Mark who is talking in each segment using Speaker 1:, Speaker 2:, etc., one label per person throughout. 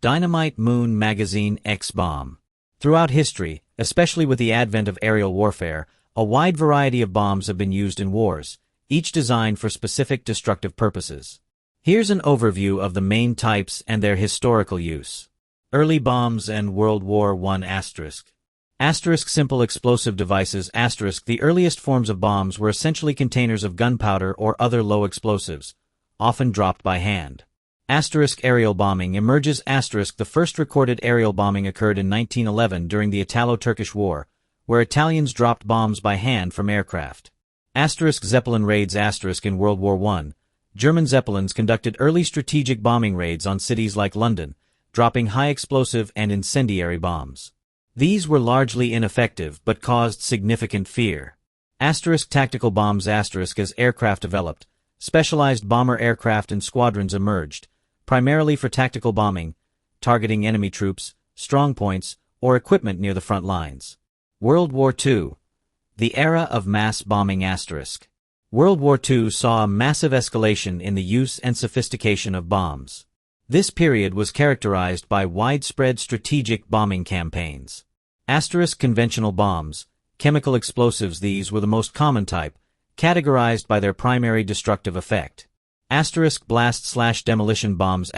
Speaker 1: Dynamite Moon Magazine X Bomb. Throughout history, especially with the advent of aerial warfare, a wide variety of bombs have been used in wars, each designed for specific destructive purposes. Here's an overview of the main types and their historical use. Early bombs and World War I**. Simple explosive devices**. The earliest forms of bombs were essentially containers of gunpowder or other low explosives, often dropped by hand. Aerial bombing emerges*. The first recorded aerial bombing occurred in 1911 during the Italo-Turkish War, where Italians dropped bombs by hand from aircraft. Zeppelin raids*. In World War I, German Zeppelins conducted early strategic bombing raids on cities like London, dropping high explosive and incendiary bombs. These were largely ineffective but caused significant fear. Tactical bombs*. As aircraft developed, specialized bomber aircraft and squadrons emerged, primarily for tactical bombing, targeting enemy troops, strong points, or equipment near the front lines. World War II. The era of mass bombing*. World War II saw a massive escalation in the use and sophistication of bombs. This period was characterized by widespread strategic bombing campaigns. Conventional bombs, chemical explosives. These were the most common type, categorized by their primary destructive effect. Blast/demolition bombs*.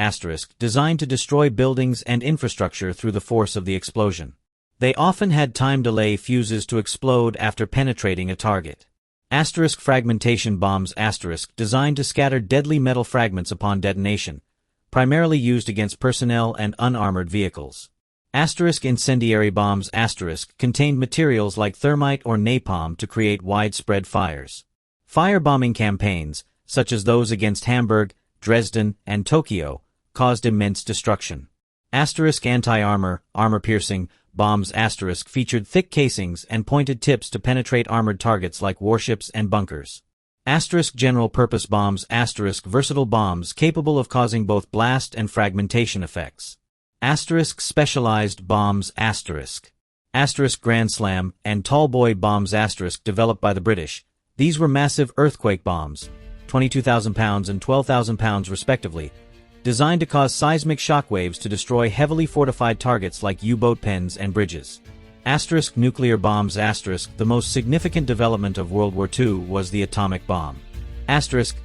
Speaker 1: Designed to destroy buildings and infrastructure through the force of the explosion. They often had time delay fuses to explode after penetrating a target. Fragmentation bombs*. Designed to scatter deadly metal fragments upon detonation, primarily used against personnel and unarmored vehicles. Incendiary bombs*. Contained materials like thermite or napalm to create widespread fires. Firebombing campaigns, such as those against Hamburg, Dresden, and Tokyo, caused immense destruction. Anti-armor, armor-piercing bombs*. Featured thick casings and pointed tips to penetrate armored targets like warships and bunkers. General-purpose bombs*. Versatile bombs capable of causing both blast and fragmentation effects. Specialized bombs*. Grand Slam and Tall Boy bombs*. Developed by the British. These were massive earthquake bombs, 22,000 pounds and 12,000 pounds respectively, designed to cause seismic shockwaves to destroy heavily fortified targets like U-boat pens and bridges. Nuclear bombs*. The most significant development of World War II was the atomic bomb.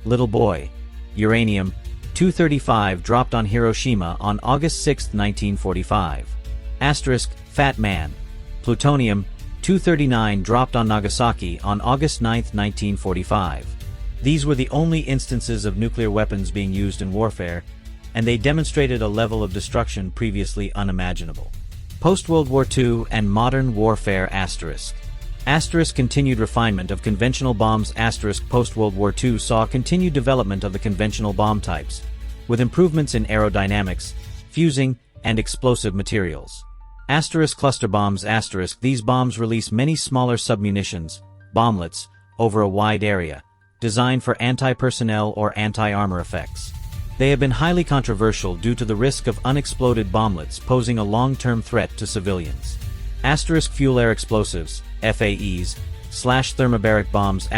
Speaker 1: Little Boy. Uranium-235 dropped on Hiroshima on August 6, 1945. Fat Man. Plutonium-239 dropped on Nagasaki on August 9, 1945. These were the only instances of nuclear weapons being used in warfare, and they demonstrated a level of destruction previously unimaginable. Post-World War II and modern warfare*. Continued refinement of conventional bombs*. Post-World War II saw continued development of the conventional bomb types, with improvements in aerodynamics, fusing, and explosive materials. Cluster bombs*. These bombs release many smaller submunitions, bomblets, over a wide area, designed for anti-personnel or anti-armor effects. They have been highly controversial due to the risk of unexploded bomblets posing a long-term threat to civilians. Fuel-air explosives, FAEs, /thermobaric bombs*.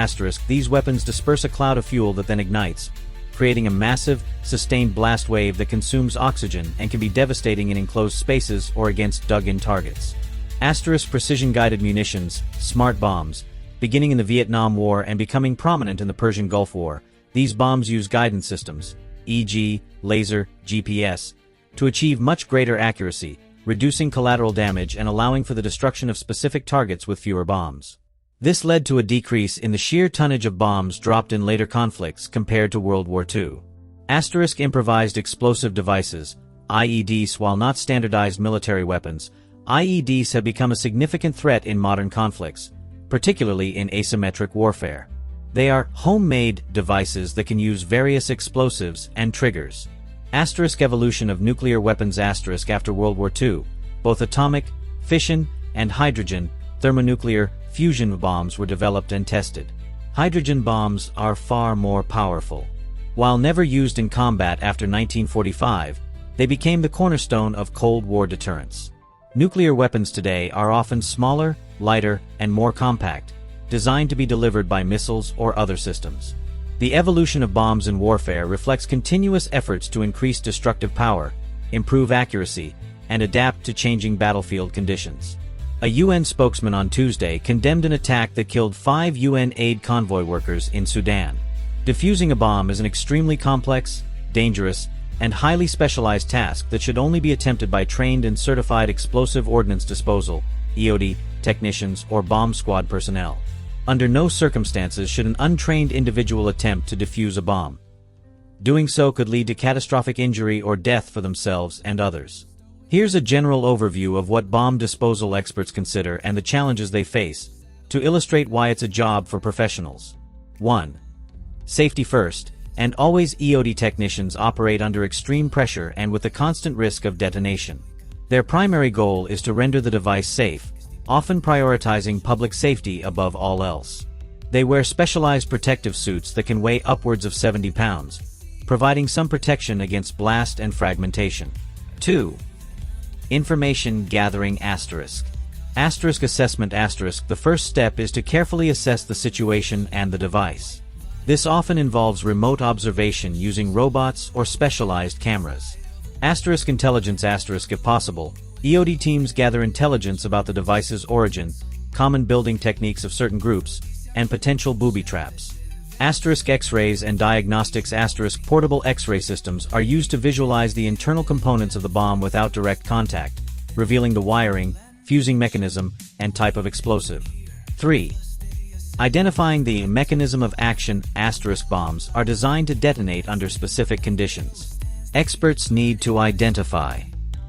Speaker 1: These weapons disperse a cloud of fuel that then ignites, creating a massive, sustained blast wave that consumes oxygen and can be devastating in enclosed spaces or against dug-in targets. Precision-guided munitions, smart bombs. Beginning in the Vietnam War and becoming prominent in the Persian Gulf War, these bombs use guidance systems, e.g., laser, GPS, to achieve much greater accuracy, reducing collateral damage and allowing for the destruction of specific targets with fewer bombs. This led to a decrease in the sheer tonnage of bombs dropped in later conflicts compared to World War II. Improvised explosive devices, IEDs. While not standardized military weapons, IEDs have become a significant threat in modern conflicts, particularly in asymmetric warfare. They are homemade devices that can use various explosives and triggers. Evolution of nuclear weapons*. After World War II, both atomic, fission, and hydrogen, thermonuclear, fusion bombs were developed and tested. Hydrogen bombs are far more powerful. While never used in combat after 1945, they became the cornerstone of Cold War deterrence. Nuclear weapons today are often smaller, lighter, and more compact, designed to be delivered by missiles or other systems. The evolution of bombs in warfare reflects continuous efforts to increase destructive power, improve accuracy, and adapt to changing battlefield conditions. A UN spokesman on Tuesday condemned an attack that killed 5 UN aid convoy workers in Sudan. Defusing a bomb is an extremely complex, dangerous, and highly specialized task that should only be attempted by trained and certified explosive ordnance disposal (EOD) technicians or bomb squad personnel. Under no circumstances should an untrained individual attempt to defuse a bomb. Doing so could lead to catastrophic injury or death for themselves and others. Here's a general overview of what bomb disposal experts consider and the challenges they face, to illustrate why it's a job for professionals. 1. Safety first, and always EOD technicians operate under extreme pressure and with the constant risk of detonation. Their primary goal is to render the device safe, often prioritizing public safety above all else. They wear specialized protective suits that can weigh upwards of 70 pounds, providing some protection against blast and fragmentation. 2. Information gathering asterisk. Asterisk assessment asterisk. The first step is to carefully assess the situation and the device. This often involves remote observation using robots or specialized cameras. Asterisk intelligence asterisk. If possible, EOD teams gather intelligence about the device's origin, common building techniques of certain groups, and potential booby traps. Asterisk X-rays and diagnostics asterisk. Portable X-ray systems are used to visualize the internal components of the bomb without direct contact, revealing the wiring, fusing mechanism, and type of explosive. 3. Identifying the mechanism of action asterisk. Bombs are designed to detonate under specific conditions. Experts need to identify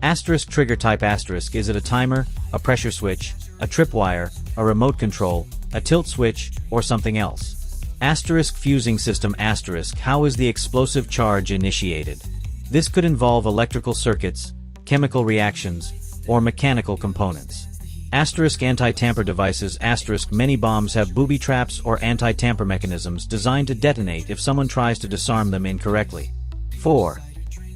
Speaker 1: asterisk trigger type asterisk. Is it a timer, a pressure switch, a tripwire, a remote control, a tilt switch, or something else? Asterisk fusing system asterisk. How is the explosive charge initiated? This could involve electrical circuits, chemical reactions, or mechanical components. Asterisk anti-tamper devices asterisk. Many bombs have booby traps or anti-tamper mechanisms designed to detonate if someone tries to disarm them incorrectly. 4.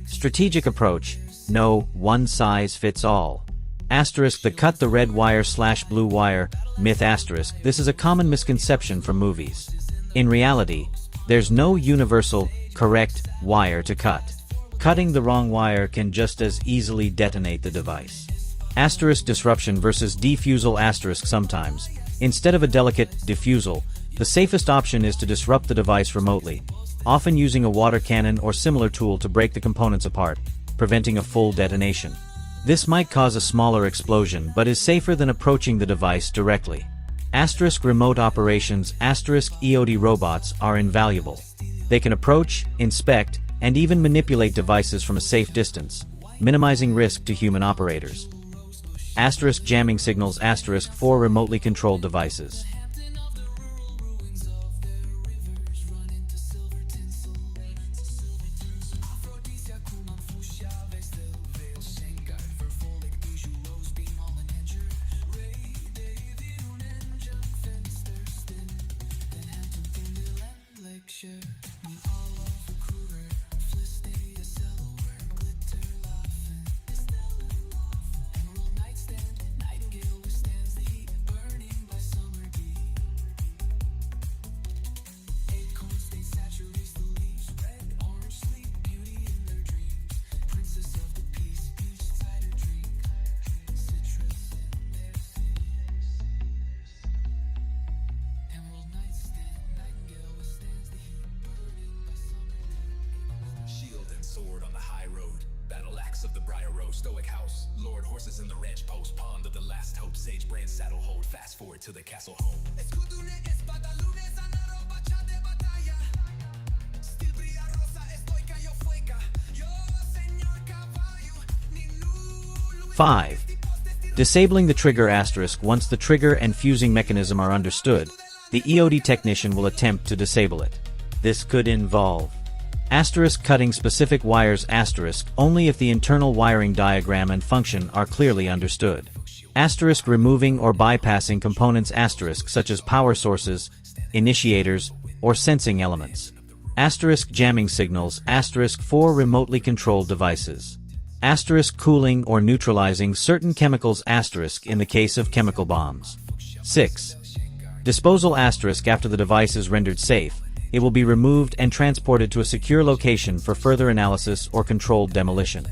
Speaker 1: Strategic approach. No one size fits all. Asterisk the cut the red wire / blue wire myth asterisk. This is a common misconception from movies. In reality, there's no universal, correct wire to cut. Cutting the wrong wire can just as easily detonate the device. Asterisk disruption versus defusal asterisk. Sometimes, instead of a delicate defusal, the safest option is to disrupt the device remotely, often using a water cannon or similar tool to break the components apart, preventing a full detonation. This might cause a smaller explosion but is safer than approaching the device directly. Asterisk remote operations asterisk. EOD robots are invaluable. They can approach, inspect, and even manipulate devices from a safe distance, minimizing risk to human operators. Asterisk jamming signals asterisk. For remotely controlled devices.
Speaker 2: Of the Briar Road Stoic House, Lord Horses in the Ranch Post Pond of the Last Hope Sage Brand Saddle Hold. Fast forward to the castle home.
Speaker 1: Five. Disabling the trigger asterisk. Once the trigger and fusing mechanism are understood, the EOD technician will attempt to disable it. This could involve asterisk cutting specific wires asterisk only if the internal wiring diagram and function are clearly understood. Asterisk removing or bypassing components asterisk such as power sources, initiators, or sensing elements. Asterisk jamming signals asterisk for remotely controlled devices. Asterisk cooling or neutralizing certain chemicals asterisk in the case of chemical bombs. 6. Disposal asterisk after the device is rendered safe. it will be removed and transported to a secure location for further analysis or controlled demolition.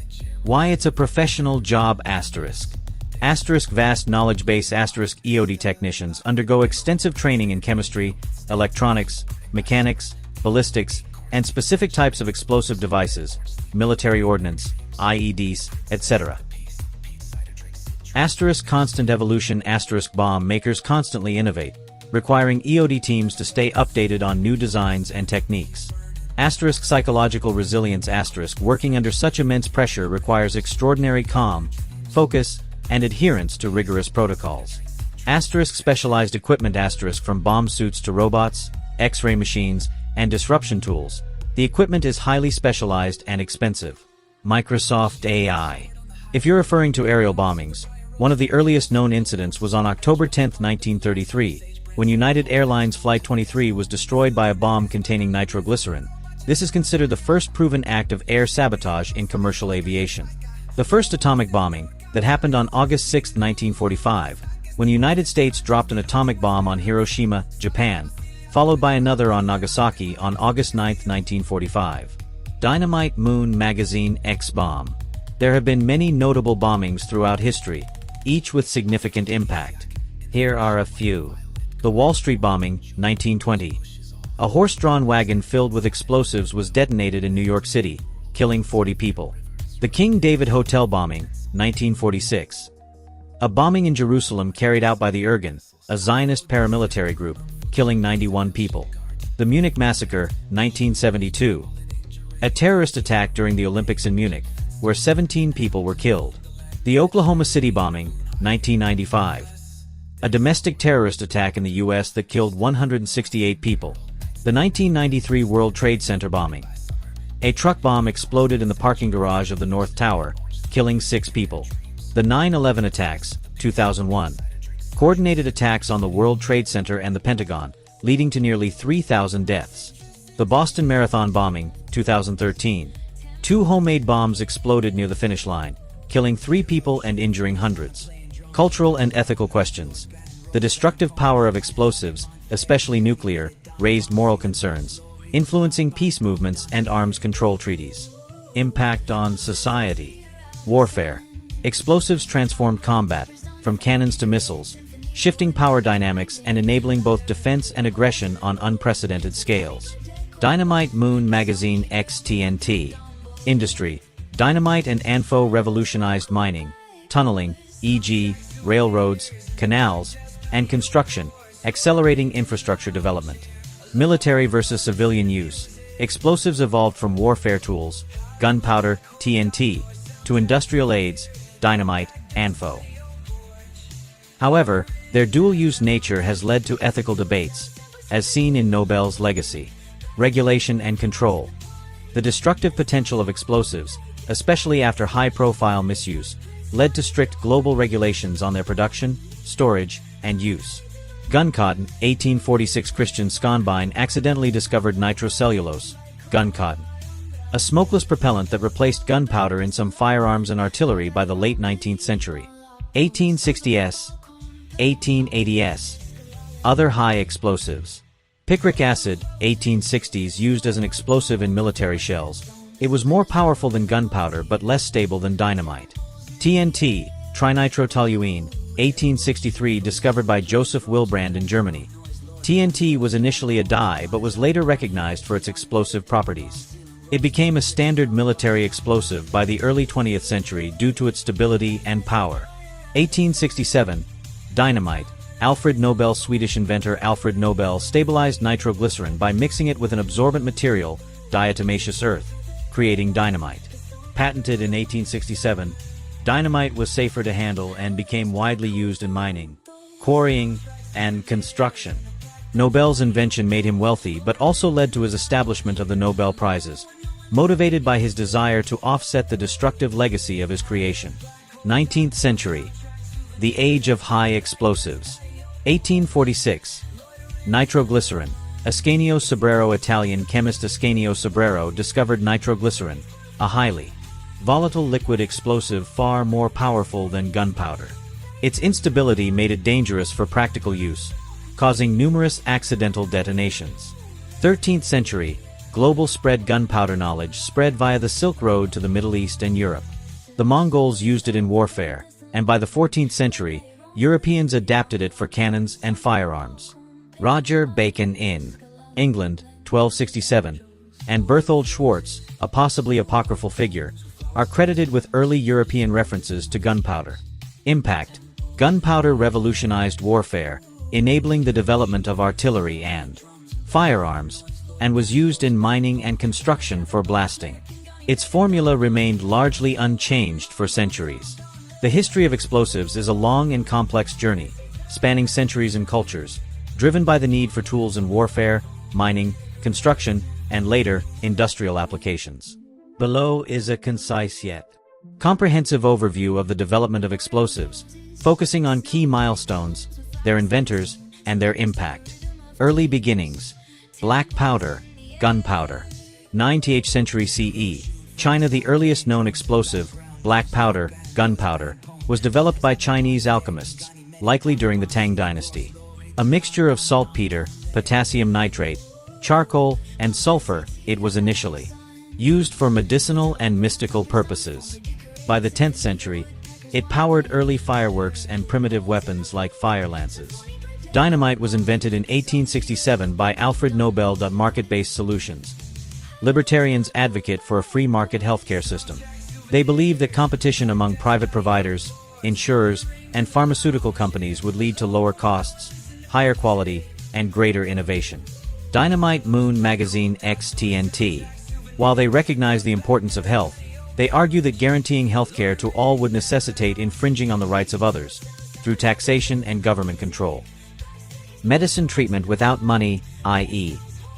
Speaker 1: Why it's a professional job asterisk. Asterisk vast knowledge base asterisk EOD technicians undergo extensive training in chemistry, electronics, mechanics, ballistics, and specific types of explosive devices, military ordnance, IEDs, etc. Asterisk constant evolution asterisk bomb makers constantly innovate, requiring EOD teams to stay updated on new designs and techniques. Asterisk psychological resilience asterisk working under such immense pressure requires extraordinary calm, focus, and adherence to rigorous protocols. Asterisk specialized equipment asterisk from bomb suits to robots, X-ray machines, and disruption tools, the equipment is highly specialized and expensive. Microsoft AI. If you're referring to aerial bombings, one of the earliest known incidents was on October 10, 1933, when United Airlines Flight 23 was destroyed by a bomb containing nitroglycerin. This is considered the first proven act of air sabotage in commercial aviation. The first atomic bombing, that happened on August 6, 1945, when the United States dropped an atomic bomb on Hiroshima, Japan, followed by another on Nagasaki on August 9, 1945. Dynamite Moon Magazine X-Bomb. There have been many notable bombings throughout history, each with significant impact. Here are a few. The Wall Street bombing, 1920. A horse-drawn wagon filled with explosives was detonated in New York City, killing 40 people. The King David Hotel bombing, 1946. A bombing in Jerusalem carried out by the Irgun, a Zionist paramilitary group, killing 91 people. The Munich Massacre, 1972. A terrorist attack during the Olympics in Munich, where 17 people were killed. The Oklahoma City bombing, 1995. A domestic terrorist attack in the U.S. that killed 168 people. The 1993 World Trade Center bombing. A truck bomb exploded in the parking garage of the North Tower, killing 6 people. The 9/11 attacks, 2001. Coordinated attacks on the World Trade Center and the Pentagon, leading to nearly 3,000 deaths. The Boston Marathon bombing, 2013. 2 homemade bombs exploded near the finish line, killing 3 people and injuring hundreds. Cultural and ethical questions. The destructive power of explosives, especially nuclear, raised moral concerns, influencing peace movements and arms control treaties. Impact on society. Warfare. Explosives transformed combat, from cannons to missiles, shifting power dynamics and enabling both defense and aggression on unprecedented scales. Dynamite Moon Magazine X TNT. Industry. Dynamite and ANFO revolutionized mining, tunneling, e.g., railroads, canals, and construction, accelerating infrastructure development. Military versus civilian use. Explosives evolved from warfare tools, gunpowder, TNT, to industrial aids, dynamite, ANFO. However, their dual-use nature has led to ethical debates, as seen in Nobel's legacy. Regulation and control. The destructive potential of explosives, especially after high-profile misuse, led to strict global regulations on their production, storage, and use. Gun cotton, 1846 Christian Skonbein accidentally discovered nitrocellulose, gun cotton. A smokeless propellant that replaced gunpowder in some firearms and artillery by the late 19th century. 1860s, 1880s. Other high explosives. Picric acid, 1860s, used as an explosive in military shells. It was more powerful than gunpowder but less stable than dynamite. TNT, trinitrotoluene, 1863, discovered by Joseph Wilbrand in Germany. TNT was initially a dye but was later recognized for its explosive properties. It became a standard military explosive by the early 20th century due to its stability and power. 1867. Dynamite. Alfred Nobel. Swedish inventor Alfred Nobel stabilized nitroglycerin by mixing it with an absorbent material, diatomaceous earth, creating dynamite. Patented in 1867, dynamite was safer to handle and became widely used in mining, quarrying, and construction. Nobel's invention made him wealthy but also led to his establishment of the Nobel Prizes, motivated by his desire to offset the destructive legacy of his creation. 19th century. The Age of High Explosives. 1846. Nitroglycerin. Ascanio Sobrero. Italian chemist Ascanio Sobrero discovered nitroglycerin, a highly volatile liquid explosive far more powerful than gunpowder. Its instability made it dangerous for practical use, causing numerous accidental detonations. 13th century, global spread gunpowder knowledge spread via the Silk Road to the Middle East and Europe. The Mongols used it in warfare, and by the 14th century, Europeans adapted it for cannons and firearms. Roger Bacon in England, 1267, and Berthold Schwartz, a possibly apocryphal figure, are credited with early European references to gunpowder. Impact: gunpowder revolutionized warfare, enabling the development of artillery and firearms, and was used in mining and construction for blasting. Its formula remained largely unchanged for centuries. The history of explosives is a long and complex journey, spanning centuries and cultures, driven by the need for tools in warfare, mining, construction, and later, industrial applications. Below is a concise yet comprehensive overview of the development of explosives, focusing on key milestones, their inventors, and their impact. Early beginnings. Black powder, gunpowder. 9th century CE. China. The earliest known explosive, black powder, gunpowder, was developed by Chinese alchemists, likely during the Tang dynasty. A mixture of saltpeter, potassium nitrate, charcoal, and sulfur, it was initially used for medicinal and mystical purposes. By the 10th century, it powered early fireworks and primitive weapons like fire lances. Dynamite was invented in 1867 by Alfred Nobel. Market-based solutions. Libertarians advocate for a free market healthcare system. They believe that competition among private providers, insurers, and pharmaceutical companies would lead to lower costs, higher quality, and greater innovation. Dynamite Moon Magazine XTNT. While they recognize the importance of health, they argue that guaranteeing healthcare to all would necessitate infringing on the rights of others, through taxation and government control. Medicine treatment without money, i.e.,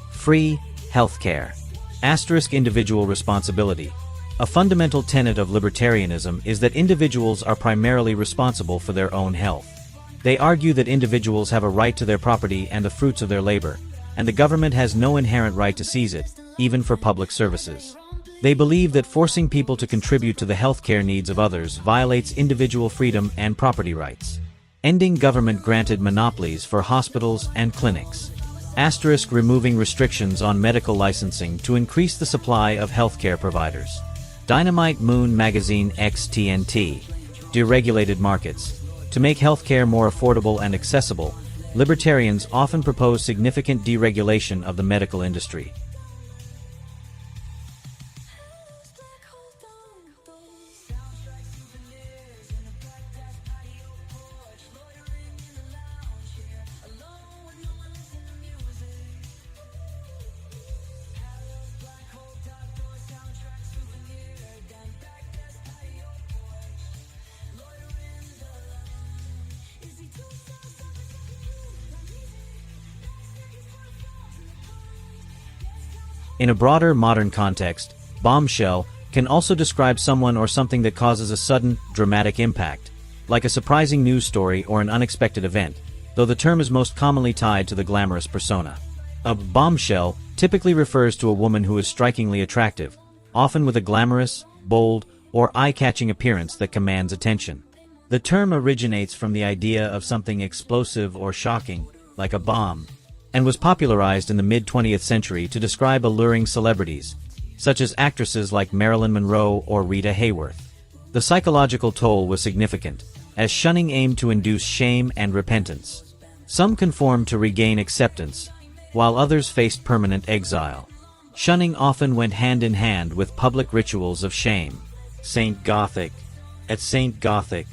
Speaker 1: free healthcare. Individual responsibility. A fundamental tenet of libertarianism is that individuals are primarily responsible for their own health. They argue that individuals have a right to their property and the fruits of their labor, and the government has no inherent right to seize it, even for public services. They believe that forcing people to contribute to the healthcare needs of others violates individual freedom and property rights. Ending government-granted monopolies for hospitals and clinics. Removing restrictions on medical licensing to increase the supply of healthcare providers. Dynamite Moon Magazine XTNT. Deregulated markets. To make healthcare more affordable and accessible, libertarians often propose significant deregulation of the medical industry. In a broader modern context, bombshell can also describe someone or something that causes a sudden, dramatic impact, like a surprising news story or an unexpected event, though the term is most commonly tied to the glamorous persona. A bombshell typically refers to a woman who is strikingly attractive, often with a glamorous, bold, or eye-catching appearance that commands attention. The term originates from the idea of something explosive or shocking, like a bomb, and was popularized in the mid-20th century to describe alluring celebrities, such as actresses like Marilyn Monroe or Rita Hayworth. The psychological toll was significant, as shunning aimed to induce shame and repentance. Some conformed to regain acceptance, while others faced permanent exile. Shunning often went hand in hand with public rituals of shame. St. Gothic. At St. Gothic.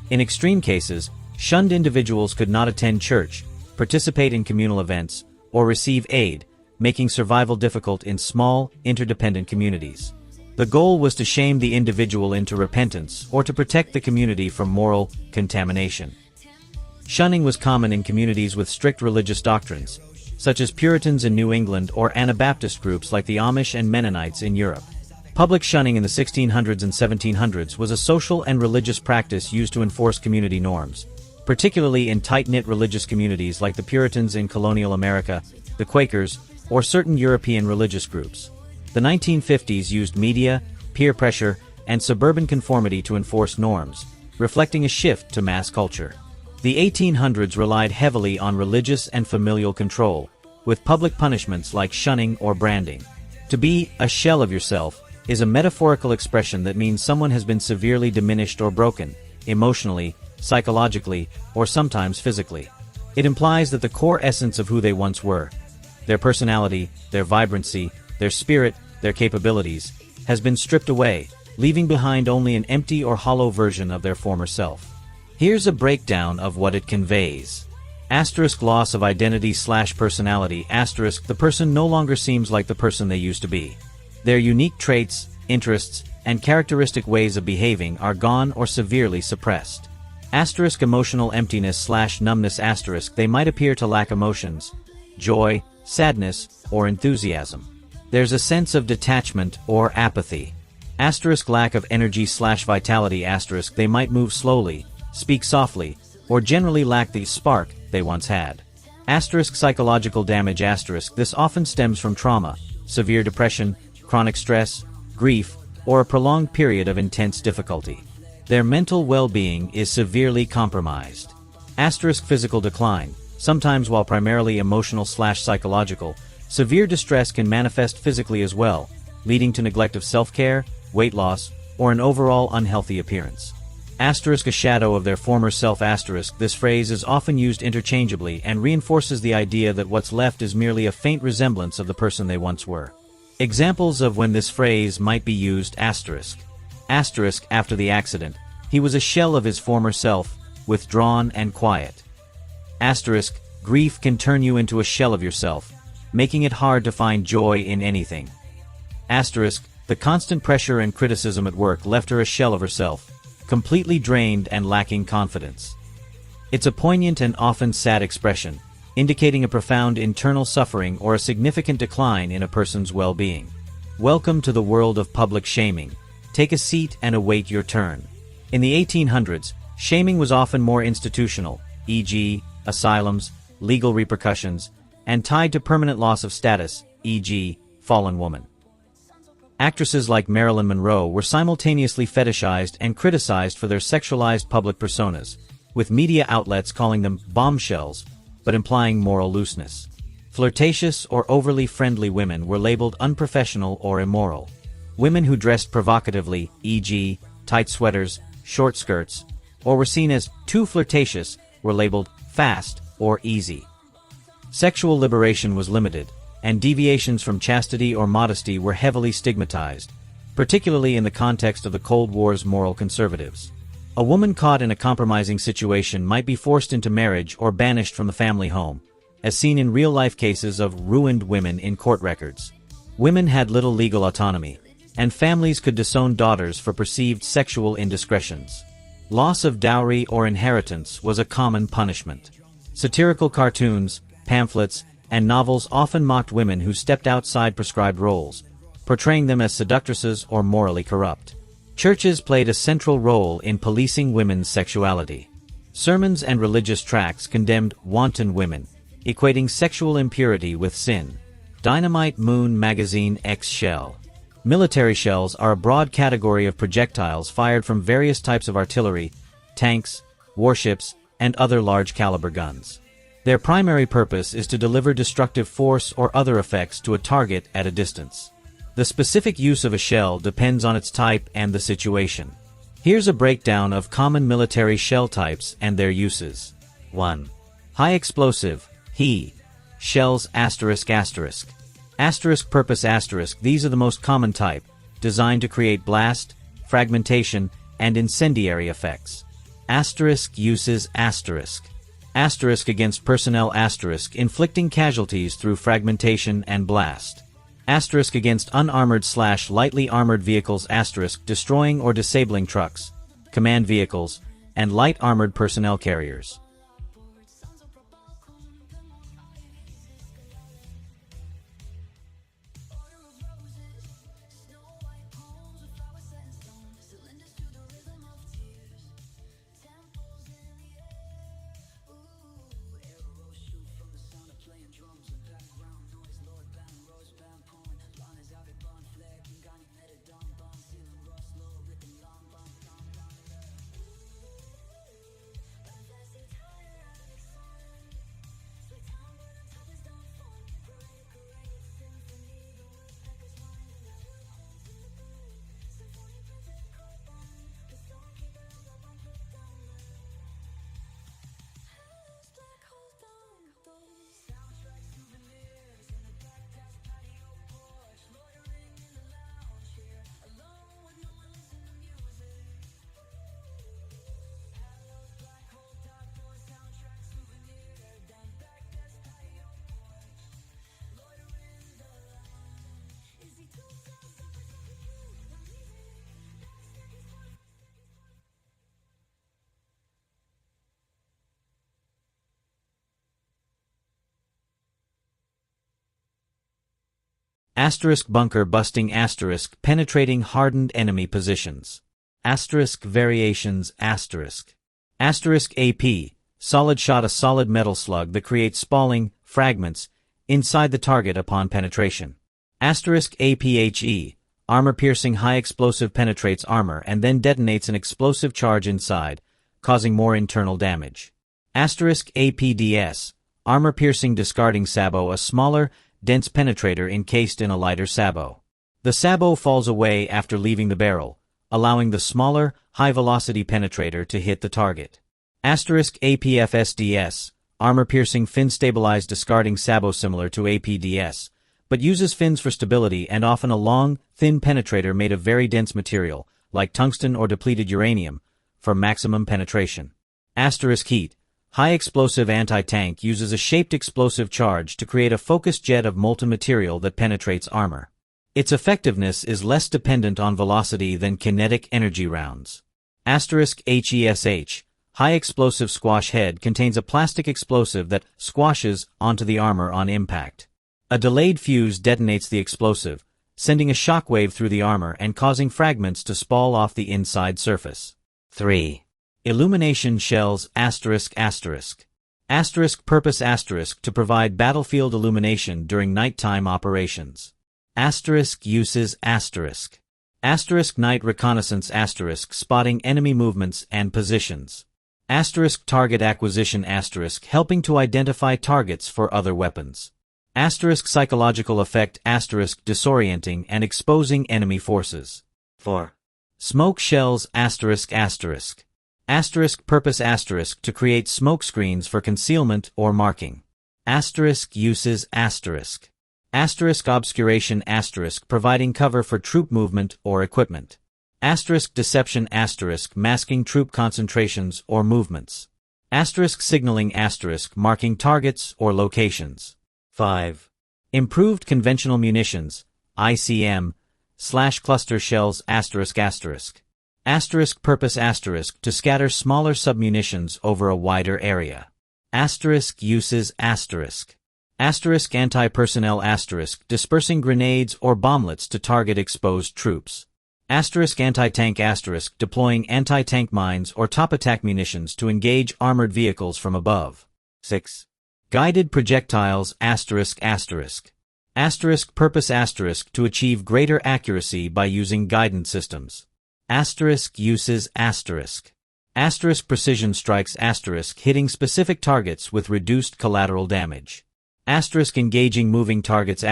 Speaker 1: In extreme cases, shunned individuals could not attend church, participate in communal events, or receive aid, making survival difficult in small, interdependent communities. The goal was to shame the individual into repentance or to protect the community from moral contamination. Shunning was common in communities with strict religious doctrines, such as Puritans in New England or Anabaptist groups like the Amish and Mennonites in Europe. Public shunning in the 1600s and 1700s was a social and religious practice used to enforce community norms, particularly in tight-knit religious communities like the Puritans in colonial America, the Quakers, or certain European religious groups. The 1950s used media, peer pressure, and suburban conformity to enforce norms, reflecting a shift to mass culture. The 1800s relied heavily on religious and familial control, with public punishments like shunning or branding. To be a shell of yourself is a metaphorical expression that means someone has been severely diminished or broken, emotionally, psychologically, or sometimes physically. It implies that the core essence of who they once were, their personality, their vibrancy, their spirit, their capabilities, has been stripped away, leaving behind only an empty or hollow version of their former self. Here's a breakdown of what it conveys. Asterisk loss of identity/personality. Asterisk the person no longer seems like the person they used to be. Their unique traits, interests, and characteristic ways of behaving are gone or severely suppressed. Asterisk emotional emptiness/numbness. Asterisk they might appear to lack emotions, joy, sadness, or enthusiasm. There's a sense of detachment or apathy. Asterisk lack of energy/vitality. Asterisk they might move slowly, speak softly, or generally lack the spark they once had. Asterisk psychological damage. Asterisk this often stems from trauma, severe depression, chronic stress, grief, or a prolonged period of intense difficulty. Their mental well-being is severely compromised. Asterisk physical decline. Sometimes while primarily emotional/psychological, severe distress can manifest physically as well, leading to neglect of self-care, weight loss, or an overall unhealthy appearance. Asterisk a shadow of their former self. Asterisk this phrase is often used interchangeably and reinforces the idea that what's left is merely a faint resemblance of the person they once were. Examples of when this phrase might be used. Asterisk after the accident, he was a shell of his former self, withdrawn and quiet. Asterisk grief can turn you into a shell of yourself, making it hard to find joy in anything. Asterisk the constant pressure and criticism at work left her a shell of herself, completely drained and lacking confidence. It's a poignant and often sad expression, indicating a profound internal suffering or a significant decline in a person's well-being. Welcome to the world of public shaming. Take a seat and await your turn. In the 1800s, shaming was often more institutional, e.g., asylums, legal repercussions, and tied to permanent loss of status, e.g., fallen woman. Actresses like Marilyn Monroe were simultaneously fetishized and criticized for their sexualized public personas, with media outlets calling them bombshells, but implying moral looseness. Flirtatious or overly friendly women were labeled unprofessional or immoral. Women who dressed provocatively, e.g., tight sweaters, short skirts, or were seen as too flirtatious, were labeled fast or easy. Sexual liberation was limited, and deviations from chastity or modesty were heavily stigmatized, particularly in the context of the Cold War's moral conservatives. A woman caught in a compromising situation might be forced into marriage or banished from the family home, as seen in real-life cases of ruined women in court records. Women had little legal autonomy, and families could disown daughters for perceived sexual indiscretions. Loss of dowry or inheritance was a common punishment. Satirical cartoons, pamphlets, and novels often mocked women who stepped outside prescribed roles, portraying them as seductresses or morally corrupt. Churches played a central role in policing women's sexuality. Sermons and religious tracts condemned wanton women, equating sexual impurity with sin. Dynamite Moon Magazine X Shell. Military shells are a broad category of projectiles fired from various types of artillery, tanks, warships, and other large-caliber guns. Their primary purpose is to deliver destructive force or other effects to a target at a distance. The specific use of a shell depends on its type and the situation. Here's a breakdown of common military shell types and their uses. 1. High explosive, HE. Shells asterisk. Asterisk purpose asterisk. These are the most common type, designed to create blast, fragmentation, and incendiary effects. Asterisk uses asterisk. Asterisk against personnel asterisk, inflicting casualties through fragmentation and blast. Asterisk against unarmored/lightly armored vehicles asterisk, destroying or disabling trucks, command vehicles, and light armored personnel carriers. Bunker busting *, penetrating hardened enemy positions. Variations AP, solid shot, a solid metal slug that creates spalling fragments inside the target upon penetration. APHE, armor-piercing high explosive, penetrates armor and then detonates an explosive charge inside, causing more internal damage. APDS, armor-piercing discarding sabot, a smaller, dense penetrator encased in a lighter sabot. The sabot falls away after leaving the barrel, allowing the smaller, high-velocity penetrator to hit the target. APFSDS, armor-piercing fin-stabilized discarding sabot similar to APDS, but uses fins for stability and often a long, thin penetrator made of very dense material, like tungsten or depleted uranium, for maximum penetration. Heat, high-explosive anti-tank, uses a shaped explosive charge to create a focused jet of molten material that penetrates armor. Its effectiveness is less dependent on velocity than kinetic energy rounds. HESH, high-explosive squash head, contains a plastic explosive that squashes onto the armor on impact. A delayed fuse detonates the explosive, sending a shockwave through the armor and causing fragments to spall off the inside surface. 3. Illumination shells ***. Purpose to provide battlefield illumination during nighttime operations. Uses night reconnaissance spotting enemy movements and positions. Target acquisition helping to identify targets for other weapons. Psychological effect disorienting and exposing enemy forces. 4. Smoke shells ***. Purpose to create smoke screens for concealment or marking. Uses obscuration providing cover for troop movement or equipment. Deception masking troop concentrations or movements. Signaling marking targets or locations. 5. Improved conventional munitions, ICM, / cluster shells ***. Purpose to scatter smaller submunitions over a wider area. Uses anti-personnel dispersing grenades or bomblets to target exposed troops. Anti-tank deploying anti-tank mines or top-attack munitions to engage armored vehicles from above. 6. Guided projectiles ***. Purpose to achieve greater accuracy by using guidance systems. Uses precision strikes hitting specific targets with reduced collateral damage. Engaging moving targets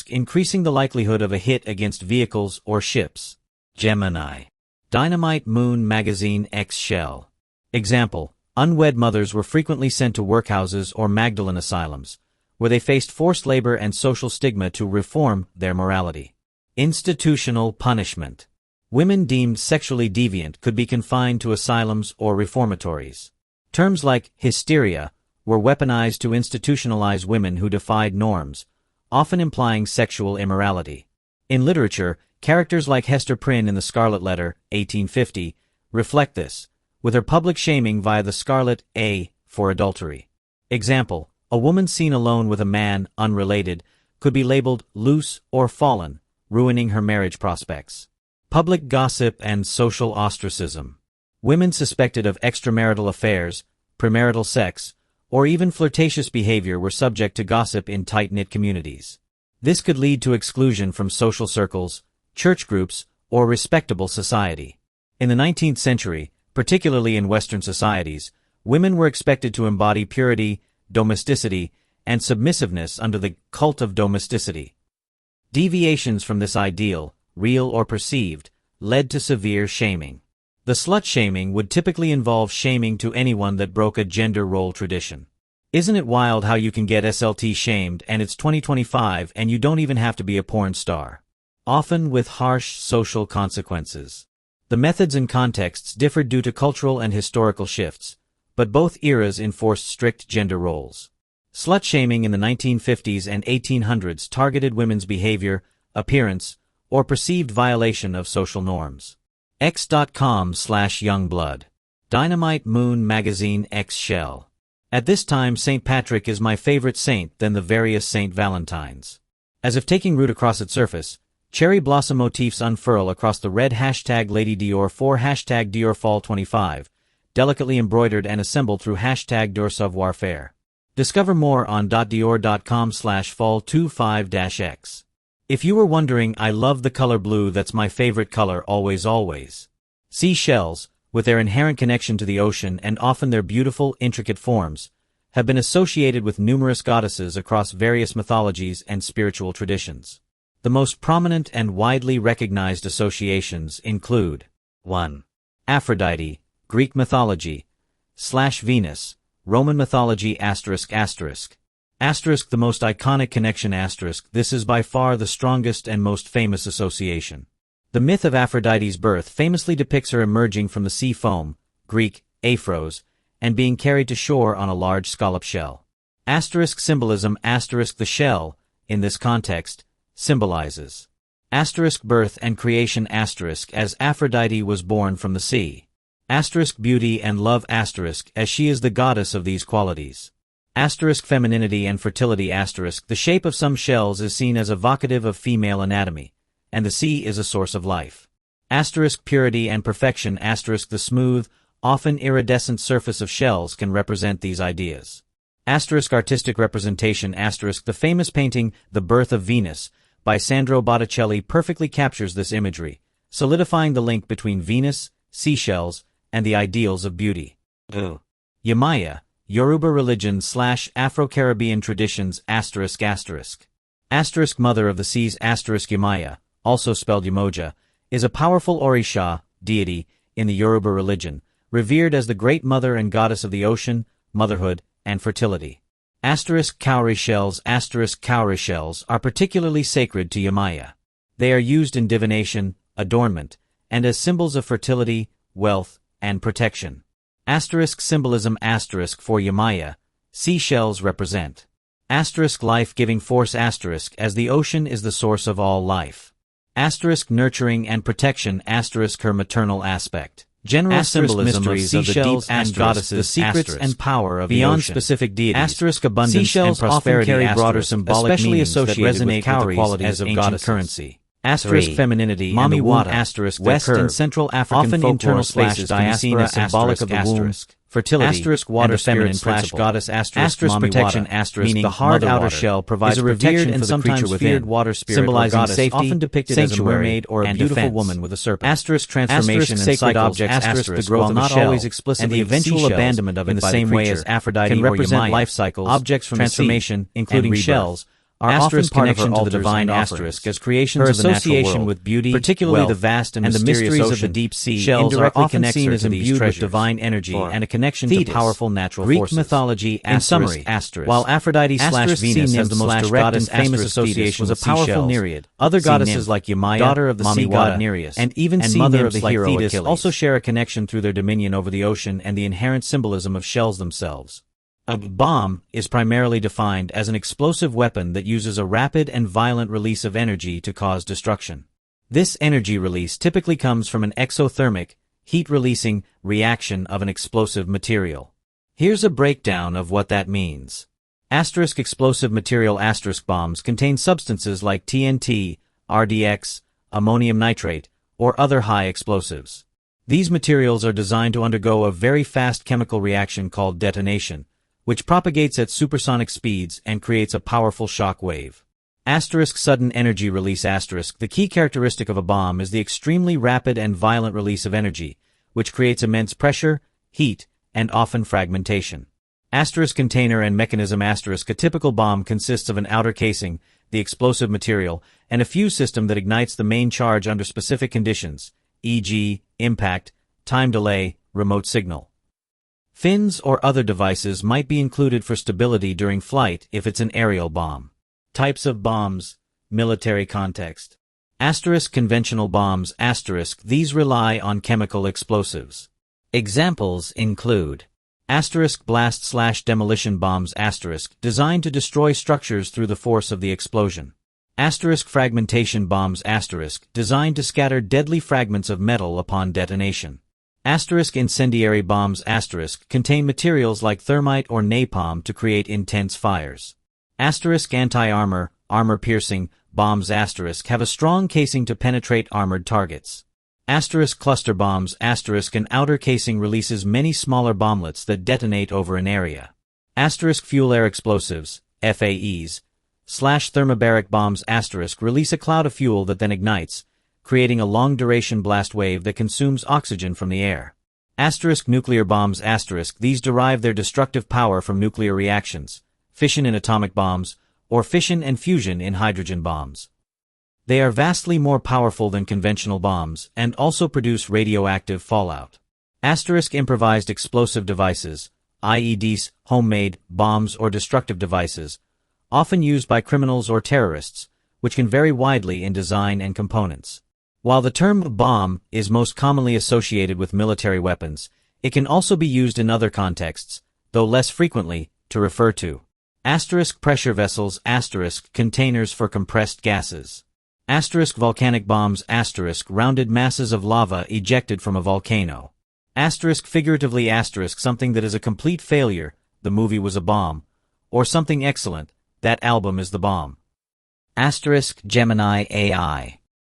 Speaker 1: increasing the likelihood of a hit against vehicles or ships. Gemini. Dynamite Moon Magazine X Shell. Example: unwed mothers were frequently sent to workhouses or Magdalene asylums, where they faced forced labor and social stigma to reform their morality. Institutional punishment. Women deemed sexually deviant could be confined to asylums or reformatories. Terms like hysteria were weaponized to institutionalize women who defied norms, often implying sexual immorality. In literature, characters like Hester Prynne in The Scarlet Letter, 1850, reflect this, with her public shaming via the scarlet A for adultery. Example: a woman seen alone with a man unrelated could be labeled loose or fallen, ruining her marriage prospects. Public gossip and social ostracism. Women suspected of extramarital affairs, premarital sex, or even flirtatious behavior were subject to gossip in tight-knit communities. This could lead to exclusion from social circles, church groups, or respectable society. In the 19th century, particularly in Western societies, women were expected to embody purity, domesticity, and submissiveness under the cult of domesticity. Deviations from this ideal, real or perceived, led to severe shaming. The slut shaming would typically involve shaming to anyone that broke a gender role tradition. Isn't it wild how you can get SLT shamed and it's 2025 and you don't even have to be a porn star? Often with harsh social consequences. The methods and contexts differed due to cultural and historical shifts, but both eras enforced strict gender roles. Slut shaming in the 1950s and 1800s targeted women's behavior, appearance, or perceived violation of social norms. X.com/Youngblood. Dynamite Moon Magazine X Shell. At this time St. Patrick is my favorite saint than the various St. Valentines. As if taking root across its surface, cherry blossom motifs unfurl across the red # Lady Dior 4 # Dior Fall 25, delicately embroidered and assembled through # Dior Savoir Faire. Discover more on .dior.com/fall25-x. If you were wondering, I love the color blue. That's my favorite color, always. Seashells, with their inherent connection to the ocean and often their beautiful, intricate forms, have been associated with numerous goddesses across various mythologies and spiritual traditions. The most prominent and widely recognized associations include 1. Aphrodite, Greek mythology, /Venus, Roman mythology ***. The most iconic connection ***. This is by far the strongest and most famous association. The myth of Aphrodite's birth famously depicts her emerging from the sea foam, Greek, aphros, and being carried to shore on a large scallop shell. Symbolism ***. The shell, in this context, symbolizes birth and creation ***, as Aphrodite was born from the sea. Beauty and love ***, as she is the goddess of these qualities. Femininity and fertility ***. The shape of some shells is seen as evocative of female anatomy, and the sea is a source of life. Purity and perfection ***. The smooth, often iridescent surface of shells can represent these ideas. Artistic representation ***. The famous painting The Birth of Venus by Sandro Botticelli perfectly captures this imagery, solidifying the link between Venus, seashells, and the ideals of beauty. Yemaya, Yoruba religion / Afro-Caribbean traditions ***. Mother of the seas *** Yemaya, also spelled Yemoja, is a powerful Orisha deity in the Yoruba religion, revered as the great mother and goddess of the ocean, motherhood, and fertility. Cowrie shells are particularly sacred to Yemaya. They are used in divination, adornment, and as symbols of fertility, wealth, and protection. Symbolism *** for Yemaya, seashells represent life-giving force *** as the ocean is the source of all life. Nurturing and protection *** her maternal aspect. General symbolism of seashells and goddesses, the secrets and power of beyond the ocean. Specific deities. Abundance seashells and prosperity often carry broader symbolic especially meanings associated that resonate with cowries with the qualities as of goddesses. Currency. Femininity
Speaker 3: Mami
Speaker 1: and
Speaker 3: Wata,
Speaker 1: West and Central African
Speaker 3: often
Speaker 1: folklore
Speaker 3: internal
Speaker 1: spaces can be seen as symbolic of the womb, fertility,
Speaker 3: water
Speaker 1: and the feminine
Speaker 3: goddess
Speaker 1: protection
Speaker 3: meaning
Speaker 1: the hard outer
Speaker 3: water,
Speaker 1: shell provides
Speaker 3: is a
Speaker 1: protection
Speaker 3: revered
Speaker 1: for
Speaker 3: and
Speaker 1: the
Speaker 3: sometimes
Speaker 1: creature
Speaker 3: feared
Speaker 1: within,
Speaker 3: water spirit
Speaker 1: symbolizing
Speaker 3: or goddess,
Speaker 1: safety,
Speaker 3: often depicted
Speaker 1: sanctuary,
Speaker 3: as a mermaid or a
Speaker 1: and
Speaker 3: beautiful
Speaker 1: defense.
Speaker 3: woman with a serpent.
Speaker 1: Transformation and
Speaker 3: sacred
Speaker 1: cycles
Speaker 3: objects,
Speaker 1: the growth
Speaker 3: while
Speaker 1: of
Speaker 3: not
Speaker 1: a shell,
Speaker 3: always explicitly
Speaker 1: and the eventual
Speaker 3: seashells,
Speaker 1: abandonment of it
Speaker 3: in the
Speaker 1: by
Speaker 3: same
Speaker 1: the
Speaker 3: way
Speaker 1: creature,
Speaker 3: as Aphrodite
Speaker 1: can
Speaker 3: or
Speaker 1: represent
Speaker 3: Yemaya.
Speaker 1: life cycles,
Speaker 3: Objects from
Speaker 1: transformation,
Speaker 3: the sea,
Speaker 1: including
Speaker 3: and
Speaker 1: shells,
Speaker 3: are often
Speaker 1: Asterisk
Speaker 3: part of her
Speaker 1: connection to the
Speaker 3: altars
Speaker 1: divine
Speaker 3: and
Speaker 1: asterisk
Speaker 3: offerings.
Speaker 1: as creations
Speaker 3: Her
Speaker 1: of the natural
Speaker 3: association
Speaker 1: world,
Speaker 3: with beauty,
Speaker 1: particularly
Speaker 3: wealth,
Speaker 1: the vast and
Speaker 3: and the
Speaker 1: mysterious
Speaker 3: mysteries
Speaker 1: ocean,
Speaker 3: of the deep sea
Speaker 1: shells are
Speaker 3: indirectly
Speaker 1: often
Speaker 3: connects
Speaker 1: seen
Speaker 3: her
Speaker 1: as
Speaker 3: to these
Speaker 1: imbued with
Speaker 3: treasures.
Speaker 1: divine energy
Speaker 3: Or
Speaker 1: and a connection
Speaker 3: Thetis,
Speaker 1: to powerful natural
Speaker 3: Greek
Speaker 1: forces.
Speaker 3: mythology
Speaker 1: In summary, while Aphrodite / Venus has the most direct and famous association
Speaker 3: was a
Speaker 1: with
Speaker 3: powerful
Speaker 1: seashells,
Speaker 3: nereid,
Speaker 1: other
Speaker 3: sea
Speaker 1: goddesses
Speaker 3: nymph,
Speaker 1: like Yemaya,
Speaker 3: daughter of the sea god
Speaker 1: Wata,
Speaker 3: Nereus,
Speaker 1: and even sea
Speaker 3: mother
Speaker 1: nymphs
Speaker 3: of the
Speaker 1: like
Speaker 3: hero
Speaker 1: Thetis
Speaker 3: Achilles.
Speaker 1: also share a connection through their dominion over the ocean and the inherent symbolism of shells themselves. A bomb is primarily defined as an explosive weapon that uses a rapid and violent release of energy to cause destruction. This energy release typically comes from an exothermic, heat-releasing reaction of an explosive material. Here's a breakdown of what that means. Explosive material bombs contain substances like TNT, RDX, ammonium nitrate, or other high explosives. These materials are designed to undergo a very fast chemical reaction called detonation, which propagates at supersonic speeds and creates a powerful shock wave. Sudden energy release. The key characteristic of a bomb is the extremely rapid and violent release of energy, which creates immense pressure, heat, and often fragmentation. Container and mechanism. A typical bomb consists of an outer casing, the explosive material, and a fuse system that ignites the main charge under specific conditions, e.g., impact, time delay, remote signal. Fins or other devices might be included for stability during flight if it's an aerial bomb. Types of bombs, military context. Conventional bombs. These rely on chemical explosives. Examples include blast/demolition bombs designed to destroy structures through the force of the explosion. Fragmentation bombs designed to scatter deadly fragments of metal upon detonation. Incendiary bombs contain materials like thermite or napalm to create intense fires. Anti-armor, armor-piercing, bombs asterisk have a strong casing to penetrate armored targets. Asterisk cluster bombs asterisk an outer casing releases many smaller bomblets that detonate over an area. Asterisk fuel-air explosives, FAEs, / thermobaric bombs asterisk release a cloud of fuel that then ignites, creating a long-duration blast wave that consumes oxygen from the air. Asterisk nuclear bombs asterisk these derive their destructive power from nuclear reactions, fission in atomic bombs, or fission and fusion in hydrogen bombs. They are vastly more powerful than conventional bombs and also produce radioactive fallout. Asterisk improvised explosive devices, IEDs, homemade bombs or destructive devices, often used by criminals or terrorists, which can vary widely in design and components. While the term bomb is most commonly associated with military weapons, it can also be used in other contexts, though less frequently, to refer to asterisk pressure vessels asterisk containers for compressed gases. Asterisk volcanic bombs asterisk rounded masses of lava ejected from a volcano. Asterisk figuratively asterisk something that is a complete failure, the movie was a bomb, or something excellent, that album is the bomb. Asterisk Gemini AI.